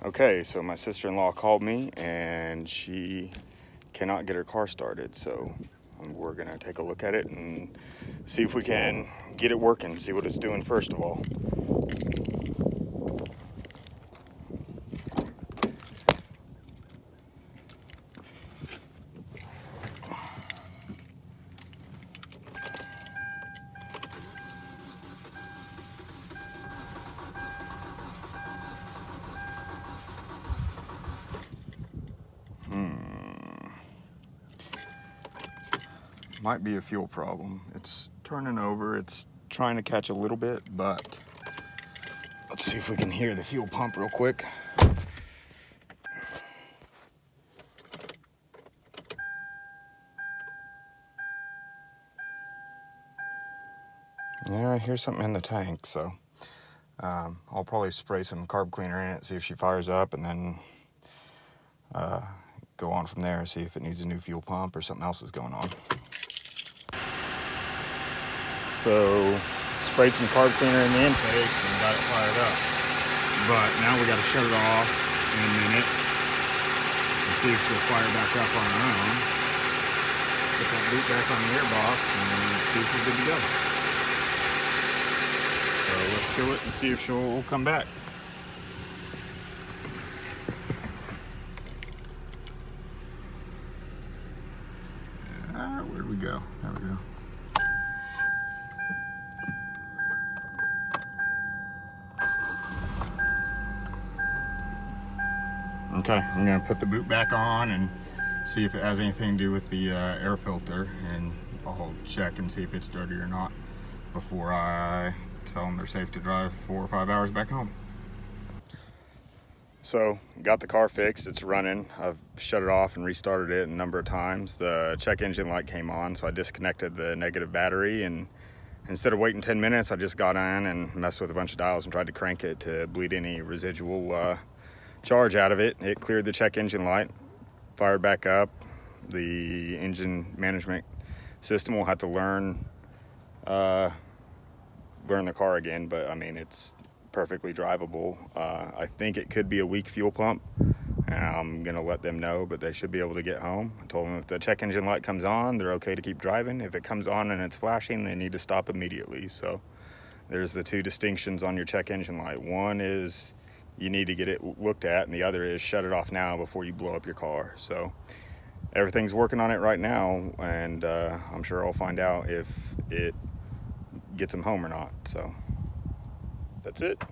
Okay, so my sister-in-law called me and she cannot get her car started, so we're gonna take a look at it and see if we can get it working, see what it's doing first of all. Might be a fuel problem. It's turning over, it's trying to catch a little bit, but let's see if we can hear the fuel pump real quick. Yeah, I hear something in the tank, so I'll probably spray some carb cleaner in it, see if she fires up, and then go on from there, see if it needs a new fuel pump or something else is going on. So, sprayed some carb cleaner in the intake and got it fired up. But now we got to shut it off in a minute and see if she'll fire back up on her own. Put that boot back on the airbox and see if we're good to go. So let's kill it and see if she'll come back. Where'd we go? There we go. Okay, I'm gonna put the boot back on and see if it has anything to do with the air filter, and I'll check and see if it's dirty or not before I tell them they're safe to drive 4 or 5 hours back home. So, got the car fixed, it's running. I've shut it off and restarted it a number of times. The check engine light came on, so I disconnected the negative battery, and instead of waiting 10 minutes, I just got on and messed with a bunch of dials and tried to crank it to bleed any residual charge out of it. It cleared the check engine light, fired back up. The engine management system will have to learn the car again, but I mean, it's perfectly drivable. I think it could be a weak fuel pump, and I'm gonna let them know, but they should be able to get home. I told them if the check engine light comes on, they're okay to keep driving. If it comes on and it's flashing, they need to stop immediately. So there's the two distinctions on your check engine light. One is you need to get it looked at, and the other is shut it off now before you blow up your car. So everything's working on it right now, and I'm sure I'll find out if it gets them home or not. So that's it.